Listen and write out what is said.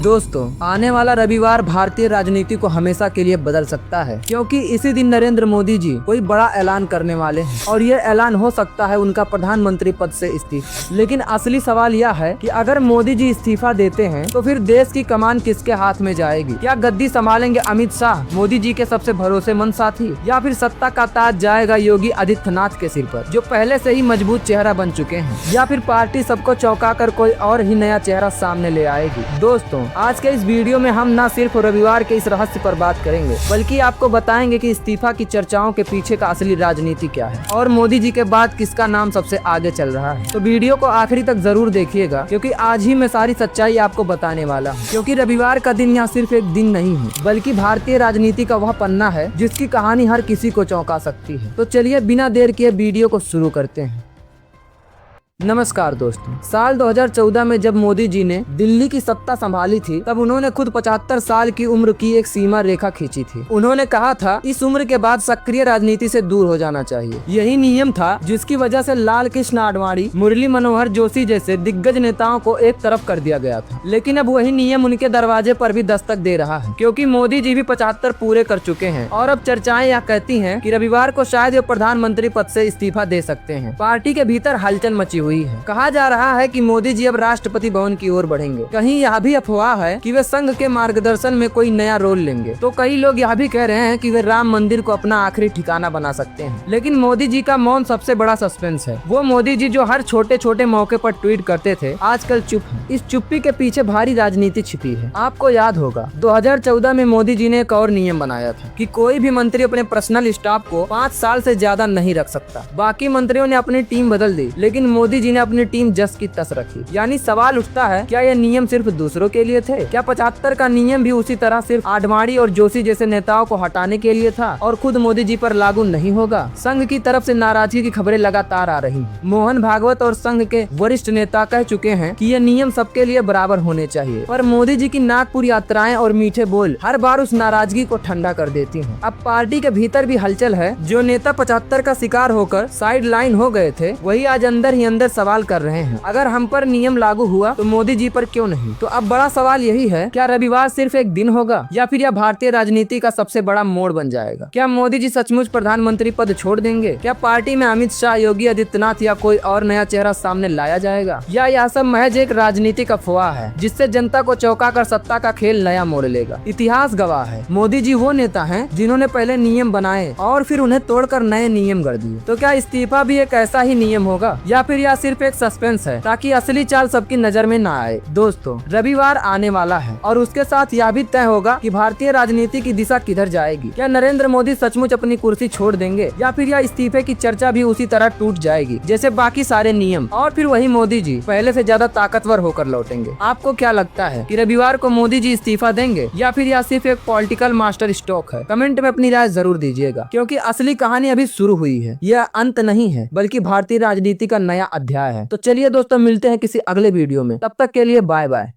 दोस्तों, आने वाला रविवार भारतीय राजनीति को हमेशा के लिए बदल सकता है, क्योंकि इसी दिन नरेंद्र मोदी जी कोई बड़ा ऐलान करने वाले हैं और ये ऐलान हो सकता है उनका प्रधानमंत्री पद से इस्तीफा। लेकिन असली सवाल यह है कि अगर मोदी जी इस्तीफा देते हैं तो फिर देश की कमान किसके हाथ में जाएगी? क्या गद्दी संभालेंगे अमित शाह, मोदी जी के सबसे भरोसेमंद साथी, या फिर सत्ता का ताज जाएगा योगी आदित्यनाथ के सिर पर, जो पहले से ही मजबूत चेहरा बन चुके हैं, या फिर पार्टी सबको चौंका कर कोई और ही नया चेहरा सामने ले आएगी? दोस्तों, आज के इस वीडियो में हम न सिर्फ रविवार के इस रहस्य पर बात करेंगे, बल्कि आपको बताएंगे कि इस्तीफा की चर्चाओं के पीछे का असली राजनीति क्या है और मोदी जी के बाद किसका नाम सबसे आगे चल रहा है। तो वीडियो को आखिरी तक जरूर देखिएगा, क्योंकि आज ही मैं सारी सच्चाई आपको बताने वाला हूँ। क्योंकि रविवार का दिन यहाँ सिर्फ एक दिन नहीं है, बल्कि भारतीय राजनीति का वह पन्ना है जिसकी कहानी हर किसी को चौंका सकती है। तो चलिए बिना देर किए वीडियो को शुरू करते हैं। नमस्कार दोस्तों, साल 2014 में जब मोदी जी ने दिल्ली की सत्ता संभाली थी, तब उन्होंने खुद 75 साल की उम्र की एक सीमा रेखा खींची थी। उन्होंने कहा था इस उम्र के बाद सक्रिय राजनीति से दूर हो जाना चाहिए। यही नियम था जिसकी वजह से लाल कृष्ण आडवाणी, मुरली मनोहर जोशी जैसे दिग्गज नेताओं को एक तरफ कर दिया गया था। लेकिन अब वही नियम उनके दरवाजे पर भी दस्तक दे रहा है, क्योंकि मोदी जी भी 75 पूरे कर चुके हैं और अब चर्चाएं यह कहती हैं कि रविवार को शायद वे प्रधानमंत्री पद से इस्तीफा दे सकते हैं। पार्टी के भीतर हलचल मची हुई है। कहा जा रहा है कि मोदी जी अब राष्ट्रपति भवन की ओर बढ़ेंगे। कहीं यह भी अफवाह है कि वे संघ के मार्गदर्शन में कोई नया रोल लेंगे। तो कई लोग यह भी कह रहे हैं कि वे राम मंदिर को अपना आखिरी ठिकाना बना सकते हैं। लेकिन मोदी जी का मौन सबसे बड़ा सस्पेंस है। वो मोदी जी जो हर छोटे छोटे मौके पर ट्वीट करते थे, आजकल चुप है। इस चुप्पी के पीछे भारी राजनीति छिपी है। आपको याद होगा 2014 में मोदी जी ने एक और नियम बनाया था कि कोई भी मंत्री अपने पर्सनल स्टाफ को 5 साल से ज्यादा नहीं रख सकता। बाकी मंत्रियों ने अपनी टीम बदल दी, लेकिन मोदी जी ने अपनी टीम जस की तस रखी। यानी सवाल उठता है, क्या यह नियम सिर्फ दूसरों के लिए थे? क्या 75 का नियम भी उसी तरह सिर्फ आडवाणी और जोशी जैसे नेताओं को हटाने के लिए था और खुद मोदी जी पर लागू नहीं होगा? संघ की तरफ से नाराजगी की खबरें लगातार आ रही हैं। मोहन भागवत और संघ के वरिष्ठ नेता कह चुके हैं कि यह नियम सबके लिए बराबर होने चाहिए, पर मोदी जी की नागपुर यात्राएं और मीठे बोल हर बार उस नाराजगी को ठंडा कर देती हैं। अब पार्टी के भीतर भी हलचल है। जो नेता 75 का शिकार होकर साइड लाइन हो गए थे, वही आज अंदर ही अंदर सवाल कर रहे हैं, अगर हम पर नियम लागू हुआ तो मोदी जी पर क्यों नहीं? तो अब बड़ा सवाल यही है, क्या रविवार सिर्फ एक दिन होगा या फिर यह भारतीय राजनीति का सबसे बड़ा मोड़ बन जाएगा? क्या मोदी जी सचमुच प्रधानमंत्री पद छोड़ देंगे? क्या पार्टी में अमित शाह, योगी आदित्यनाथ या कोई और नया चेहरा सामने लाया जाएगा? या यह सब महज एक राजनीतिक अफवाह है जिससे जनता को चौंका कर सत्ता का खेल नया मोड़ लेगा? इतिहास गवाह है, मोदी जी वो नेता है जिन्होंने पहले नियम बनाए और फिर उन्हें तोड़कर नए नियम गढ़ दिए। तो क्या इस्तीफा भी एक ऐसा ही नियम होगा या फिर यह सिर्फ एक सस्पेंस है ताकि असली चाल सबकी नजर में ना आए? दोस्तों, रविवार आने वाला है और उसके साथ यह भी तय होगा कि भारतीय राजनीति की दिशा किधर जाएगी। क्या नरेंद्र मोदी सचमुच अपनी कुर्सी छोड़ देंगे या फिर यह इस्तीफे की चर्चा भी उसी तरह टूट जाएगी जैसे बाकी सारे नियम, और फिर वही मोदी जी पहले से ज्यादा ताकतवर होकर लौटेंगे? आपको क्या लगता है कि रविवार को मोदी जी इस्तीफा देंगे या फिर यह सिर्फ एक पॉलिटिकल मास्टर स्ट्रोक है? कमेंट में अपनी राय जरूर दीजिएगा, क्योंकि असली कहानी अभी शुरू हुई है। यह अंत नहीं है, बल्कि भारतीय राजनीति का नया अध्याय है। तो चलिए दोस्तों, मिलते हैं किसी अगले वीडियो में। तब तक के लिए बाय बाय।